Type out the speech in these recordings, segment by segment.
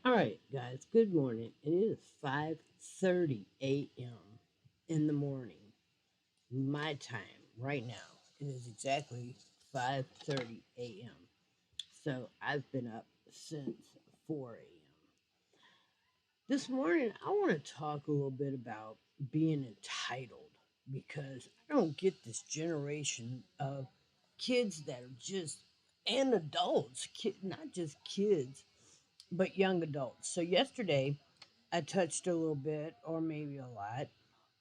All right, guys, good morning. It is 5:30 a.m. in the morning, my time right now. It is exactly 5:30 a.m. So I've been up since 4 a.m. This morning, I want to talk a little bit about being entitled because I don't get this generation of kids that are just, and adults, not just kids, but young adults. So yesterday, I touched a little bit, or maybe a lot,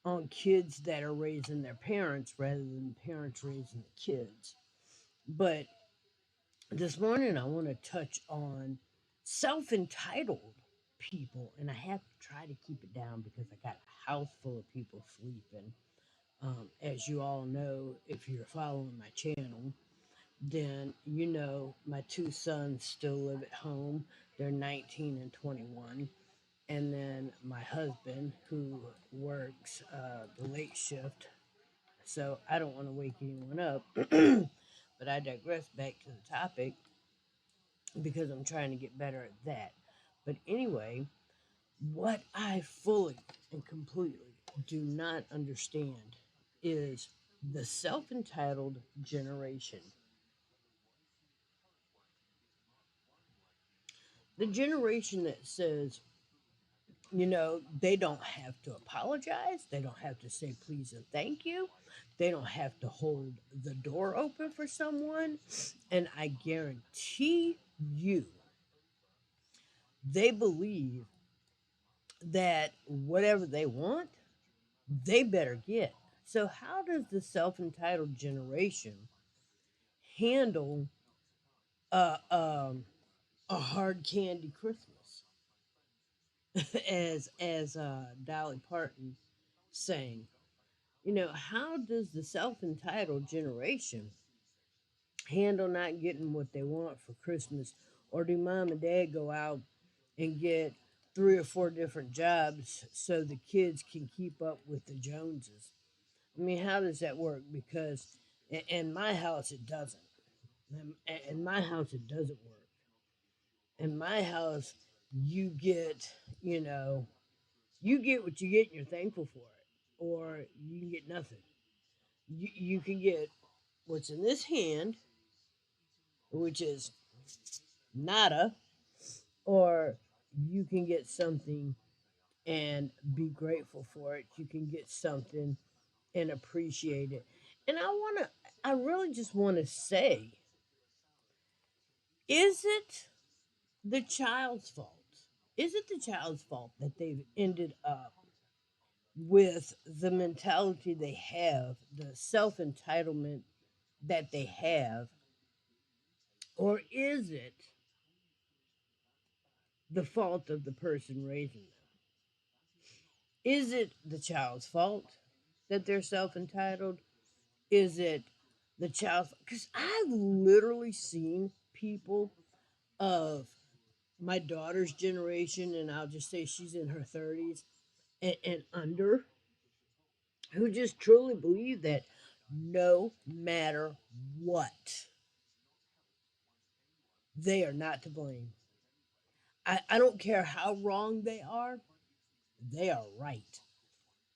on kids that are raising their parents rather than parents raising the kids. But this morning, I want to touch on self entitled people, and I have to try to keep it down because I got a house full of people sleeping. As you all know, if you're following my channel, then you know my two sons still live at home. They're 19 and 21. And then my husband, who works the late shift. So I don't want to wake anyone up. But I digress back to the topic because I'm trying to get better at that. But anyway, what I fully and completely do not understand is the self entitled generation. The generation that says, they don't have to apologize. They don't have to say please and thank you. They don't have to hold the door open for someone. And I guarantee you, they believe that whatever they want, they better get. So, how does the self entitled generation handle uh, um, a hard candy Christmas? as Dolly Parton sang. How does the self entitled generation handle not getting what they want for Christmas? Or do mom and dad go out and get three or four different jobs so the kids can keep up with the Joneses? I mean, how does that work? Because in my house, it doesn't. In my house, it doesn't work. In my house, you get, you know, you get what you get and you're thankful for it, or you can get nothing. You can get what's in this hand, which is nada, or you can get something and be grateful for it. You can get something and appreciate it. And I really just want to say, is it the child's fault? Is it the child's fault that they've ended up with the mentality they have, the self entitlement that they have, or is it the fault of the person raising them? Is it the child's fault that they're self entitled? Is it the child's? Because I've literally seen people of my daughter's generation, and I'll just say she's in her 30s and under, who just truly believe that no matter what, they are not to blame. I don't care how wrong they are right.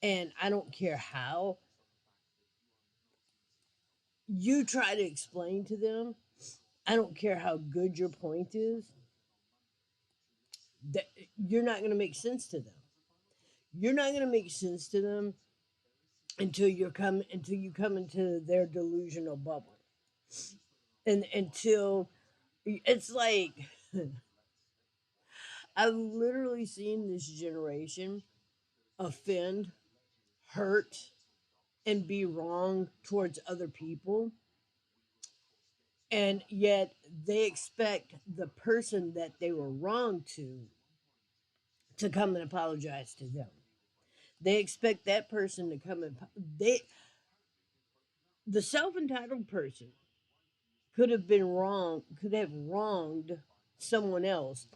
And I don't care how you try to explain to them, I don't care how good your point is, that you're not going to make sense to them. You're not going to make sense to them until you come into their delusional bubble. And until it's like I've literally seen this generation offend, hurt, and be wrong towards other people, and yet they expect the person that they were wrong to come and apologize to them. They expect that person to come and they the self-entitled person could have wronged someone else,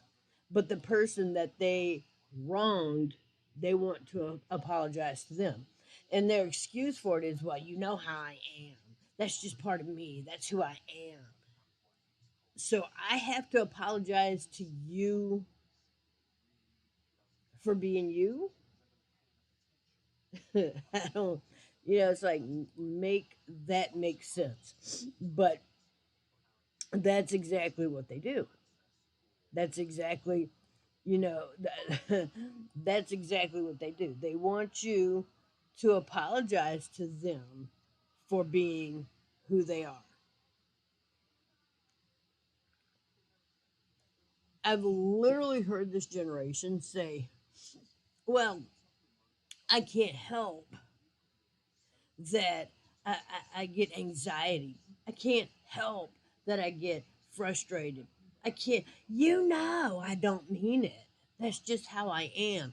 but the person that they wronged, they want to apologize to them. And their excuse for it is, well, you know how I am. That's just part of me. That's who I am. So I have to apologize to you for being you. I don't, it's like make that make sense. But that's exactly what they do. That's exactly, that's exactly what they do. They want you to apologize to them for being who they are. I've literally heard this generation say, well, I can't help that I get anxiety. I can't help that I get frustrated. I can't, I don't mean it. That's just how I am.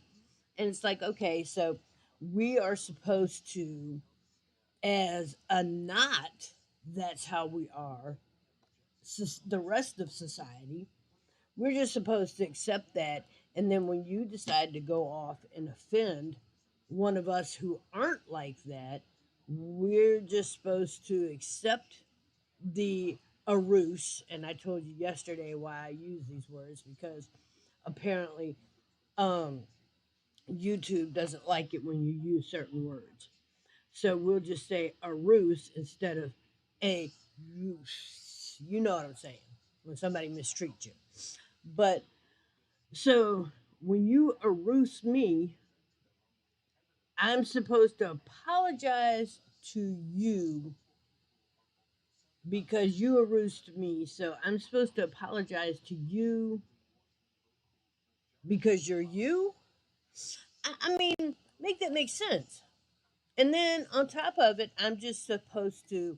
And it's like, okay, so we are supposed to, as a not, that's how we are, the rest of society, we're just supposed to accept that. And then when you decide to go off and offend one of us who aren't like that, we're just supposed to accept the a ruse. And I told you yesterday why I use these words, because apparently um, YouTube doesn't like it when you use certain words. So we'll just say a ruse instead of a ruse. You know what I'm saying? When somebody mistreats you. But so when you ruse me, I'm supposed to apologize to you because you roosted me. So I'm supposed to apologize to you because you're you. I mean, make that make sense. And then on top of it, I'm just supposed to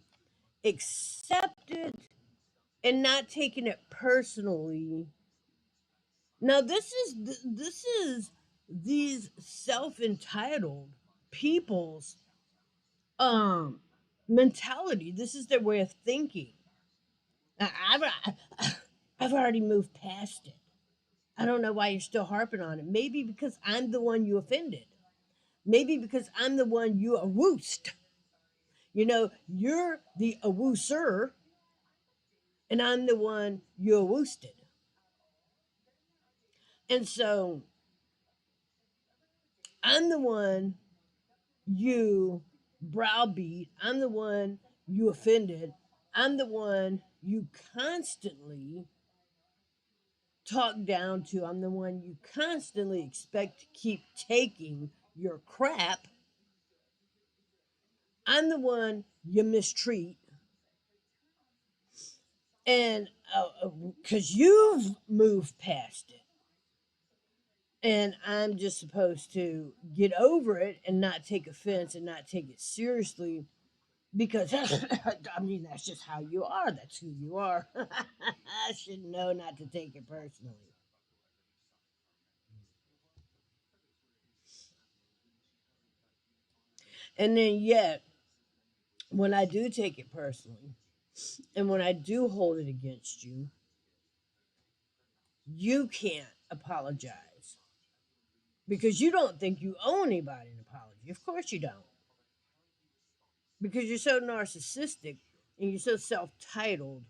accept it and not taking it personally. Now this is these self-entitled people's um mentality. This is their way of thinking. I've already moved past it. I don't know why you're still harping on it. Maybe because I'm the one you offended. Maybe because I'm the one you awoosed. You're the awooser, and I'm the one you awoosted. And so I'm the one you browbeat. I'm the one you offended. I'm the one you constantly talk down to. I'm the one you constantly expect to keep taking your crap. I'm the one you mistreat. And because you've moved past it. And I'm just supposed to get over it and not take offense and not take it seriously because I mean, that's just how you are. That's who you are. I should know not to take it personally. And then, yet, when I do take it personally, and when I do hold it against you, you can't apologize because you don't think you owe anybody an apology. Of course you don't. Because you're so narcissistic and you're so self-titled,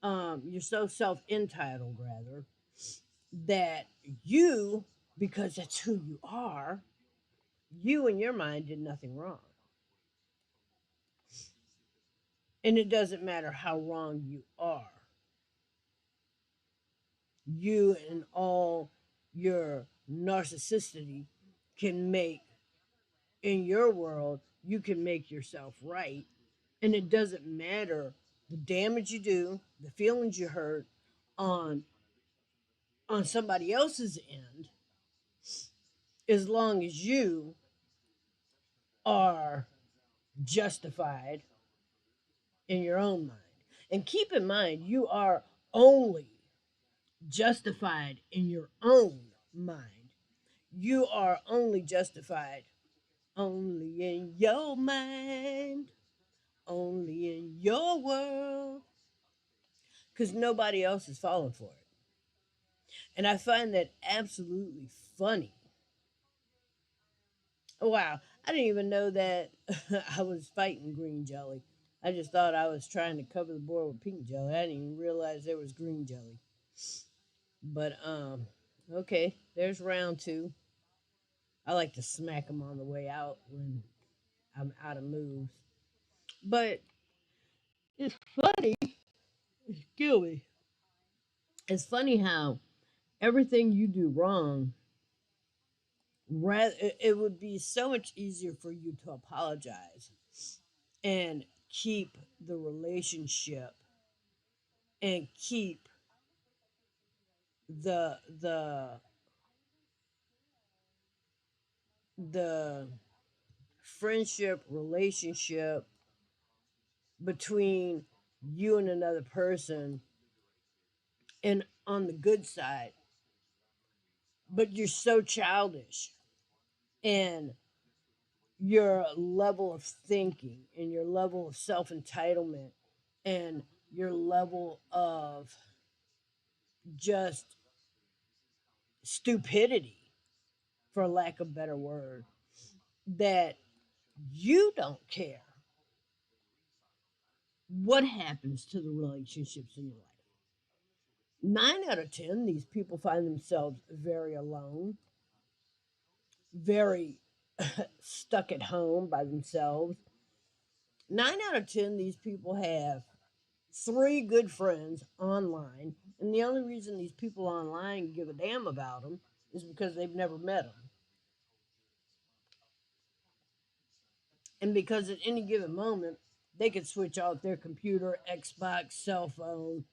you're so self-entitled rather, that you, because that's who you are, you in your mind did nothing wrong. And it doesn't matter how wrong you are. You and all your narcissicity can make, in your world, you can make yourself right. And it doesn't matter the damage you do, the feelings you hurt on somebody else's end, as long as you are justified in your own mind. And keep in mind, you are only justified in your own mind. You are only justified only in your mind, only in your world, because nobody else is falling for it. And I find that absolutely funny. Oh, wow, I didn't even know that I was fighting green jelly. I just thought I was trying to cover the board with pink jelly. I didn't even realize there was green jelly. But okay, there's round two. I like to smack them on the way out when I'm out of moves. But it's funny, excuse me. It's funny how everything you do wrong, it would be so much easier for you to apologize and keep the relationship and keep the the the friendship relationship between you and another person and on the good side, but you're so childish, and your level of thinking and your level of self-entitlement and your level of just stupidity, for lack of a better word, that you don't care what happens to the relationships in your life. 9 out of 10, these people find themselves very alone, very stuck at home by themselves. 9 out of 10, these people have three good friends online, and the only reason these people online give a damn about them is because they've never met them. And because at any given moment, they could switch off their computer, Xbox, cell phone,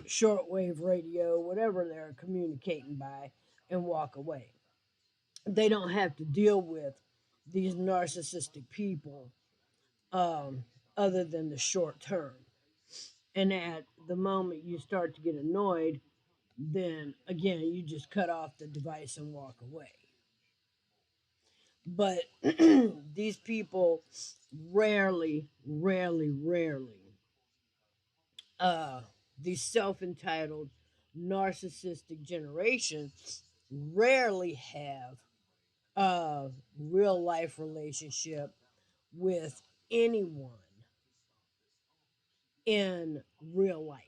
shortwave radio, whatever they're communicating by, and walk away. They don't have to deal with these narcissistic people, um, other than the short term. And at the moment you start to get annoyed, then again, you just cut off the device and walk away. But these people rarely, uh, the self entitled narcissistic generation rarely have a real life relationship with anyone in real life.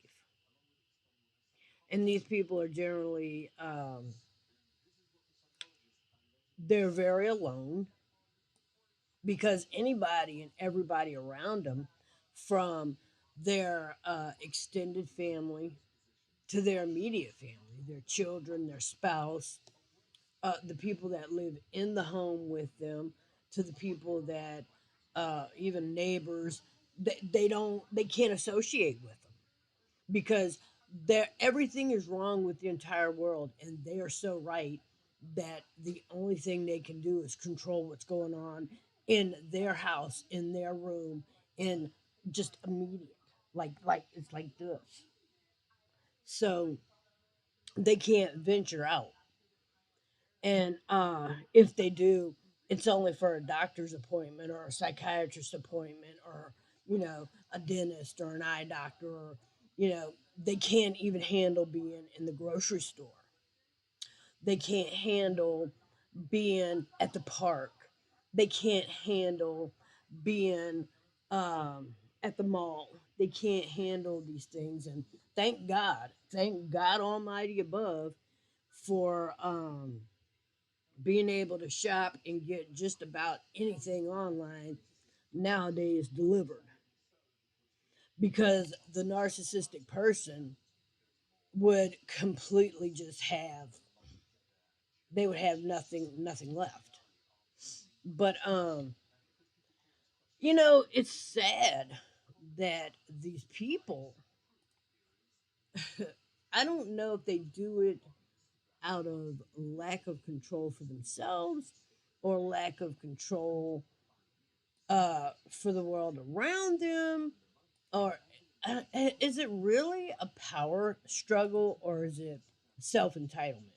And these people are generally, they're very alone because anybody and everybody around them, from their extended family to their immediate family, their children, their spouse, the people that live in the home with them, to the people that even neighbors, they can't associate with them because everything is wrong with the entire world, and they are so right that the only thing they can do is control what's going on in their house, in their room, in just immediate, like it's like this. So they can't venture out, and if they do, it's only for a doctor's appointment or a psychiatrist appointment, or a dentist or an eye doctor, or they can't even handle being in the grocery store. They can't handle being at the park. They can't handle being at the mall. They can't handle these things, and thank God Almighty above for being able to shop and get just about anything online nowadays delivered, because the narcissistic person would completely just have they would have nothing left. But it's sad that these people, I don't know if they do it out of lack of control for themselves or lack of control for the world around them, or is it really a power struggle, or is it self entitlement?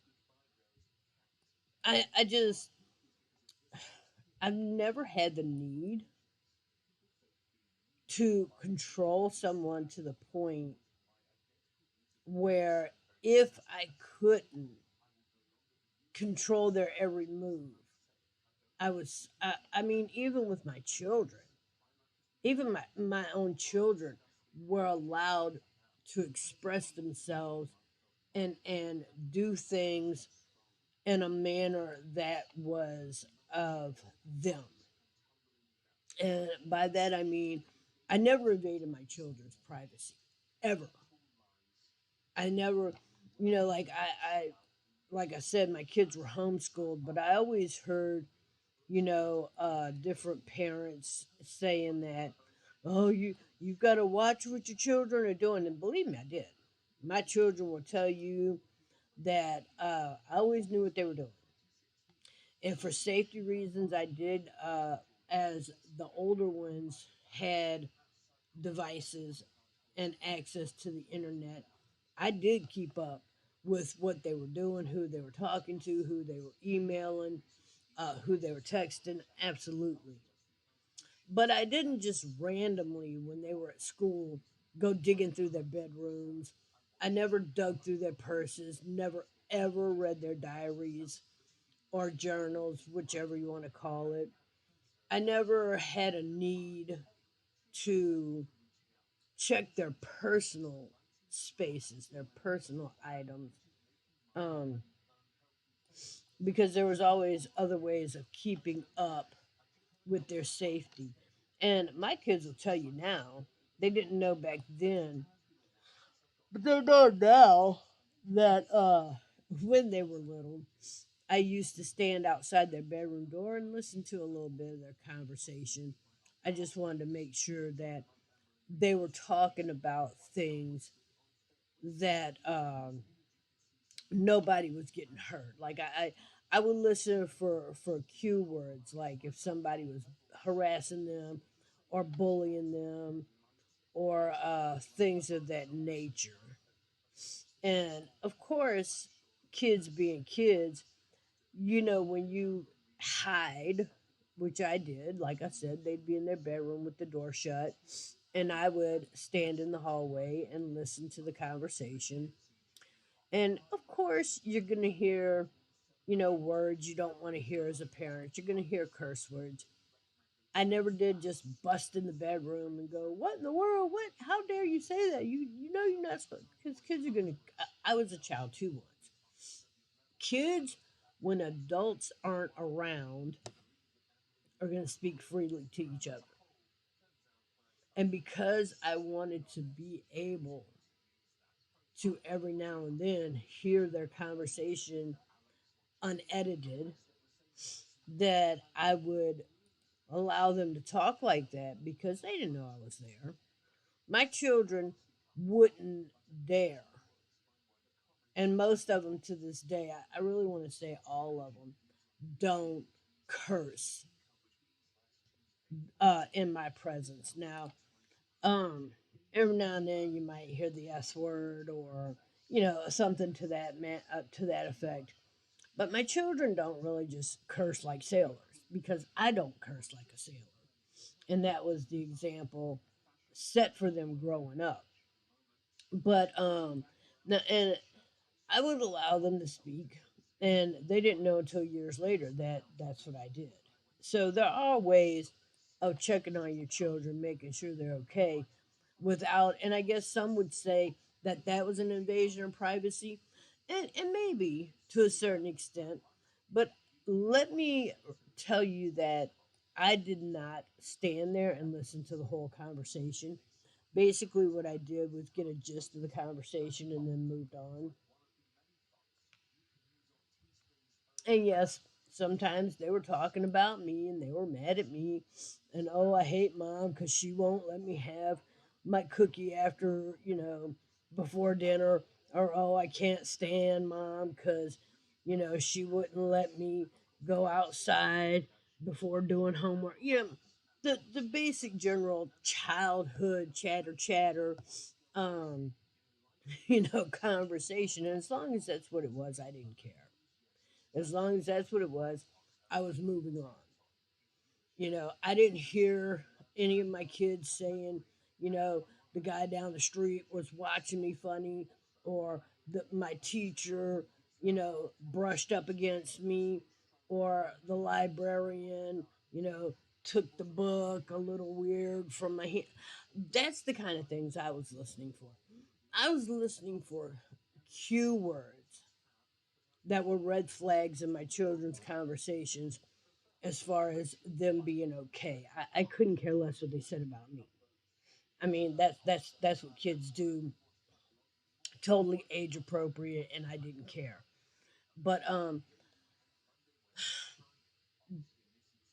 I just I've never had the need to control someone to the point where, if I couldn't control their every move, I mean, even with my children, even my own children were allowed to express themselves and do things in a manner that was of them. And by that I mean I never invaded my children's privacy ever. I never, like like I said, my kids were homeschooled, but I always heard, different parents saying that, oh, you've got to watch what your children are doing, and believe me, I did. My children will tell you that I always knew what they were doing, and for safety reasons, I did. As the older ones had devices and access to the internet, I did keep up with what they were doing, who they were talking to, who they were emailing, who they were texting. Absolutely. But I didn't just randomly, when they were at school, go digging through their bedrooms. I never dug through their purses, never ever read their diaries or journals, whichever you want to call it. I never had a need to check their personal spaces, their personal items, um, because there was always other ways of keeping up with their safety. And my kids will tell you now, they didn't know back then, but they know now that when they were little, I used to stand outside their bedroom door and listen to a little bit of their conversation. I just wanted to make sure that they were talking about things that nobody was getting hurt. Like I would listen for cue words, like if somebody was harassing them or bullying them or things of that nature. And of course, kids being kids, when you hide, which I did, like I said, they'd be in their bedroom with the door shut, and I would stand in the hallway and listen to the conversation. And of course, you're going to hear, words you don't want to hear as a parent. You're going to hear curse words. I never did just bust in the bedroom and go, "What in the world? What? How dare you say that? You know you're not supposed." Because kids are gonna. I was a child too once. Kids, when adults aren't around, are gonna speak freely to each other. And because I wanted to be able to every now and then hear their conversation unedited, that I would allow them to talk like that because they didn't know I was there. My children wouldn't dare. And most of them to this day, I really want to say all of them, don't curse in my presence. Now, um, every now and then you might hear the S word or, something to that effect. But my children don't really just curse like sailors because I don't curse like a sailor. And that was the example set for them growing up. But now, and I would allow them to speak, and they didn't know until years later that that's what I did. So there are ways of checking on your children, making sure they're okay, without. And I guess some would say that that was an invasion of privacy, and maybe to a certain extent. But let me tell you that I did not stand there and listen to the whole conversation. Basically, what I did was get a gist of the conversation and then moved on. And yes, sometimes they were talking about me and they were mad at me. And oh, I hate mom because she won't let me have my cookie after, before dinner. Or oh, I can't stand mom because, she wouldn't let me go outside before doing homework. The basic general childhood chatter, um, conversation. And as long as that's what it was, I didn't care. As long as that's what it was, I was moving on. I didn't hear any of my kids saying, the guy down the street was watching me funny or my teacher, brushed up against me or the librarian, took the book a little weird from my hand. That's the kind of things I was listening for. I was listening for cue words that were red flags in my children's conversations as far as them being okay. I couldn't care less what they said about me. I mean, that's what kids do, totally age appropriate, and I didn't care. But I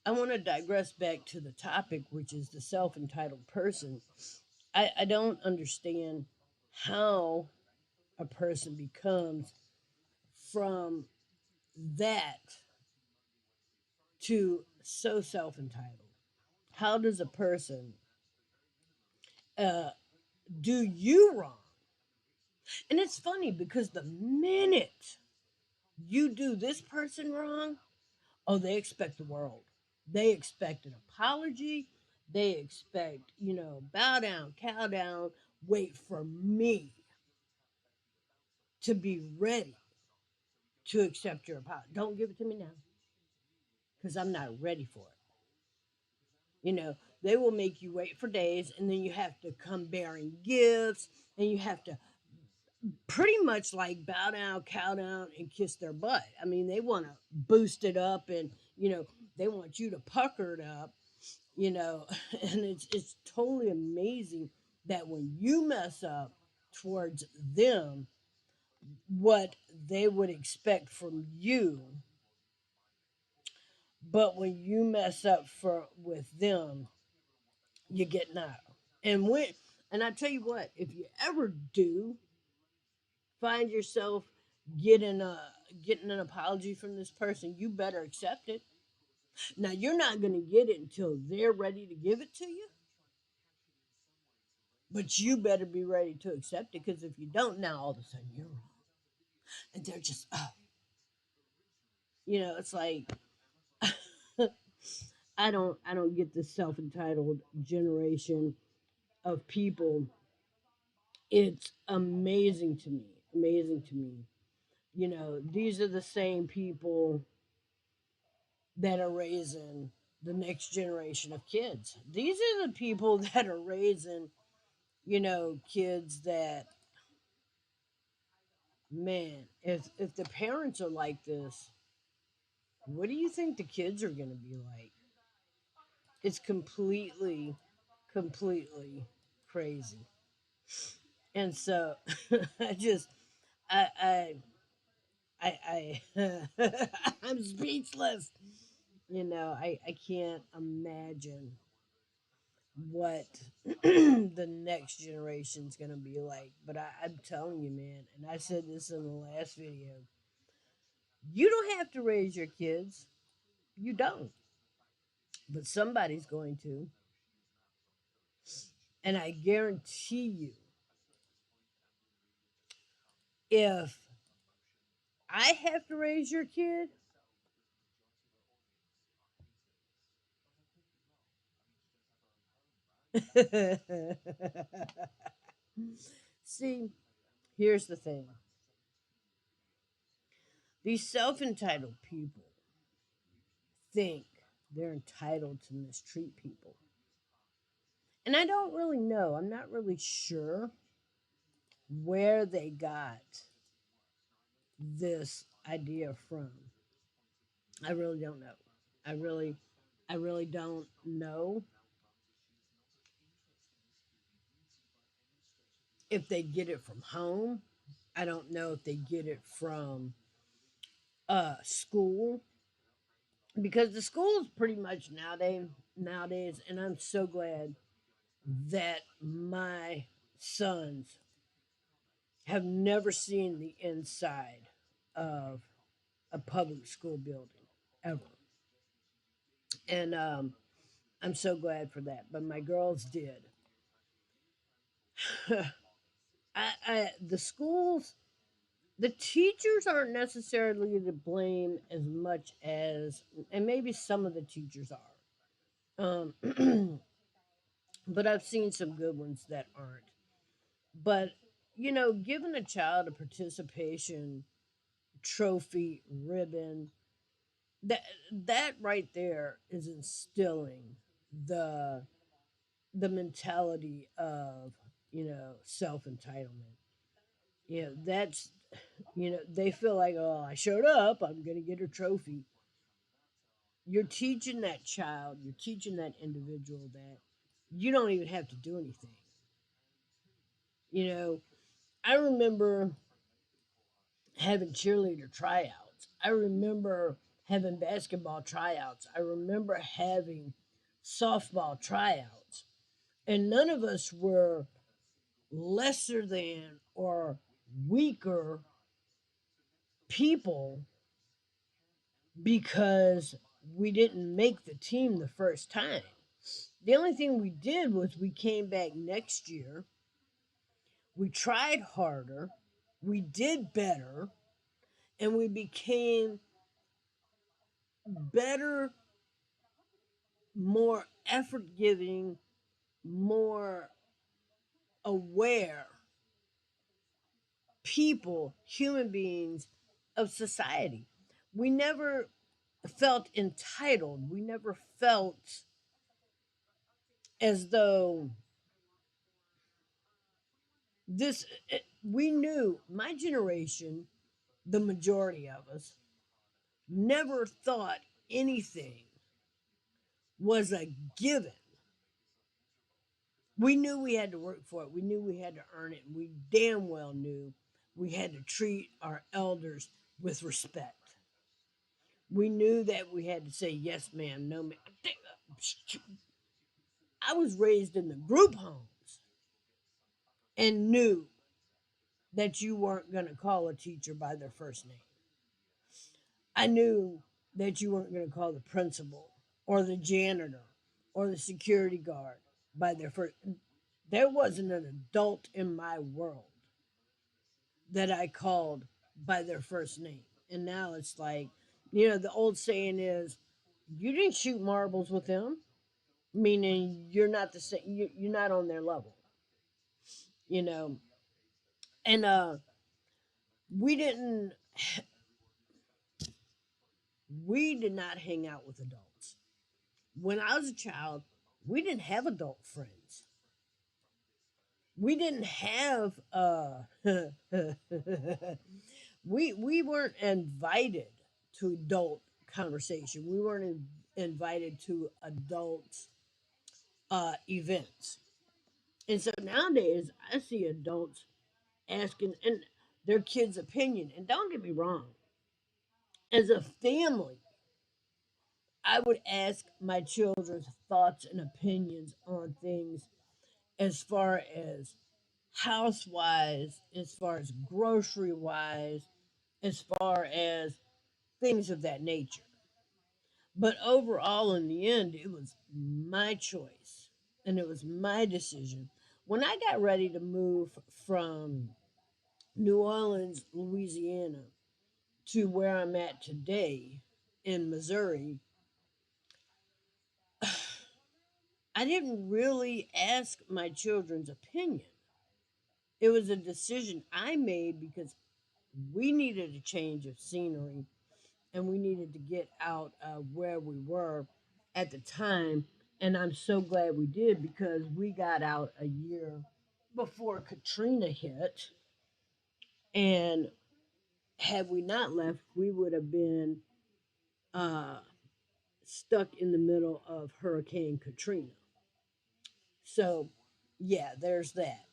want to digress back to the topic, which is the self entitled person. I don't understand how a person becomes from that to so self entitled. How does a person uh, do you wrong? And it's funny because the minute you do this person wrong, oh, they expect the world. They expect an apology. They expect, bow down, cow down, wait for me to be ready to accept your apology. Don't give it to me now because I'm not ready for it. You know, they will make you wait for days and then you have to come bearing gifts and you have to pretty much like bow down, cow down, and kiss their butt. I mean, they want to boost it up and, they want you to pucker it up, and it's totally amazing that when you mess up towards them, what they would expect from you, but when you mess up for with them, you get no. And when and I tell you what, if you ever do find yourself getting a getting an apology from this person, you better accept it. Now you're not going to get it until they're ready to give it to you, but you better be ready to accept it because if you don't, now all of a sudden you're wrong, and they're just it's like I don't get this self entitled generation of people. It's amazing to me, amazing to me. These are the same people that are raising the next generation of kids. These are the people that are raising, kids that, man, if the parents are like this, what do you think the kids are going to be like? It's completely crazy. And so I just, I, I'm speechless. I can't imagine what the next generation's gonna be like. But I'm telling you, man, and I said this in the last video. You don't have to raise your kids. You don't, but somebody's going to, and I guarantee you, if I have to raise your kid, see, here's the thing: these self-entitled people think they're entitled to mistreat people. And I don't really know. I'm not really sure where they got this idea from. I really don't know. I really I really don't know if they get it from home. I don't know if they get it from school because the schools pretty much nowadays and I'm so glad that my sons have never seen the inside of a public school building ever. And I'm so glad for that. But my girls did. The schools, the teachers aren't necessarily to blame as much as, and maybe some of the teachers are. But I've seen some good ones that aren't. But, giving a child a participation trophy, ribbon, that that right there is instilling the the mentality of self entitlement. That's they feel like, oh, I showed up, I'm going to get a trophy. You're teaching that child, you're teaching that individual that you don't even have to do anything. You know, I remember having cheerleader tryouts. I remember having basketball tryouts. I remember having softball tryouts. And none of us were lesser than or weaker people because we didn't make the team the first time. The only thing we did was we came back next year, we tried harder, we did better, and we became better, more effort giving, more aware people, human beings of society. We never felt entitled. We never felt as though we knew my generation, the majority of us, never thought anything was a given. We knew we had to work for it. We knew we had to earn it. We damn well knew we had to treat our elders with respect. We knew that we had to say yes, ma'am, no, ma'am. I was raised in the group homes and knew that you weren't going to call a teacher by their first name. I knew that you weren't going to call the principal or the janitor or the security guard by their first. There wasn't an adult in my world that I called by their first name. And now it's like, the old saying is, you didn't shoot marbles with them, meaning you're not the same. You're not on their level, you know. And we didn't. We did not hang out with adults. When I was a child, we didn't have adult friends. We didn't have we weren't invited to adult conversation. We weren't invited to adult events. And so nowadays I see adults asking and their kids' opinion. And don't get me wrong, as a family, I would ask my children's thoughts and opinions on things as far as house wise, as far as grocery wise, as far as things of that nature. But overall, in the end, it was my choice and it was my decision. When I got ready to move from New Orleans, Louisiana, to where I'm at today in Missouri, I didn't really ask my children's opinion. It was a decision I made because we needed a change of scenery and we needed to get out of where we were at the time. And I'm so glad we did because we got out a year before Katrina hit. And had we not left, we would have been uh, stuck in the middle of Hurricane Katrina. So, yeah, there's that.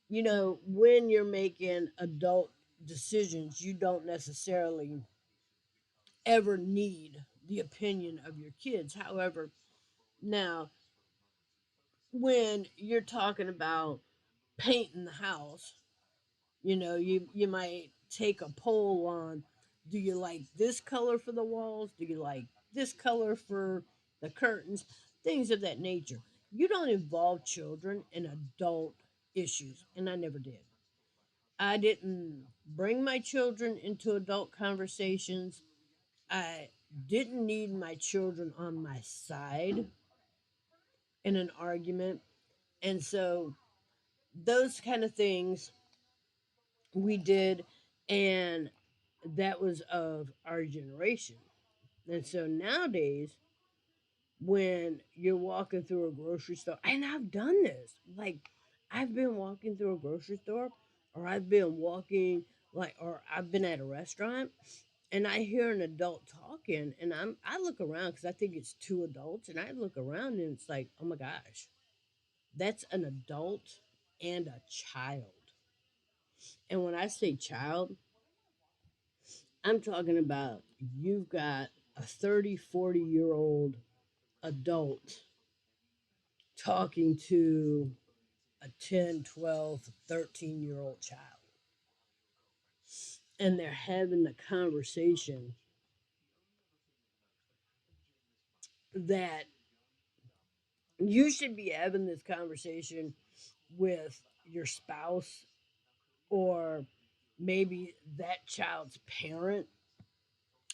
When you're making adult decisions, you don't necessarily ever need the opinion of your kids. However, now when you're talking about painting the house, you might take a poll on, do you like this color for the walls? Do you like this color for the curtains? Things of that nature. You don't involve children in adult issues, and I never did. I didn't bring my children into adult conversations. I didn't need my children on my side in an argument. And so those kind of things we did, and that was of our generation. And so nowadays, when you're walking through a grocery store, and I've done this, like I've been walking through a grocery store, or I've been walking Like, or I've been at a restaurant and I hear an adult talking, and I look around because I think it's two adults, and I look around and it's like, oh my gosh, that's an adult and a child. And when I say child, I'm talking about you've got a 30, 40-year old adult talking to a 10, 12, 13-year old child. And they're having a conversation that you should be having this conversation with your spouse or maybe that child's parent.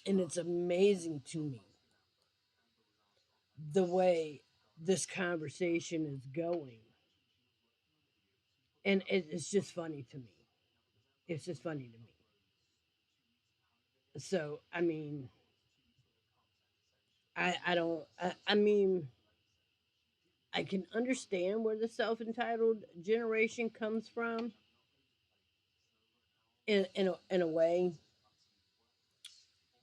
And it's amazing to me the way this conversation is going. And it's just funny to me. It's just funny to me. So, I mean, I don't, I mean, I can understand where the self entitled generation comes from in a way.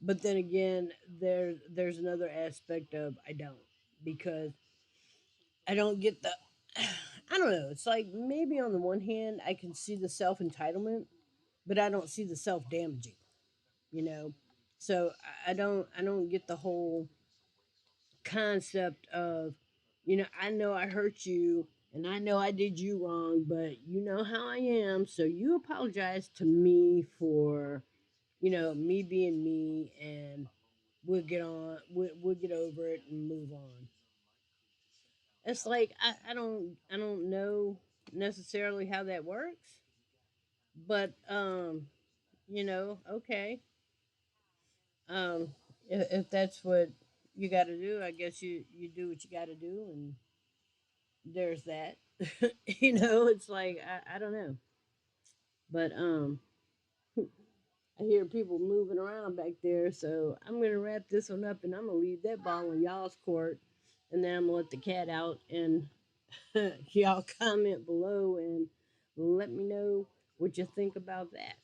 But then again, there's another aspect of I don't, because I don't get the I don't know. It's like maybe on the one hand I can see the self entitlement, but I don't see the self damaging. You know, so I don't get the whole concept of, I know I hurt you and I know I did you wrong, but you know how I am, so you apologize to me for, me being me, and we'll get over it and move on. It's like I don't know necessarily how that works, but okay. Um if that's what you got to do, I guess you do what you got to do, and there's that. It's like I don't know, but I hear people moving around back there, so I'm gonna wrap this one up, and I'm gonna leave that ball in y'all's court, and then I'm gonna let the cat out, and y'all comment below and let me know what you think about that.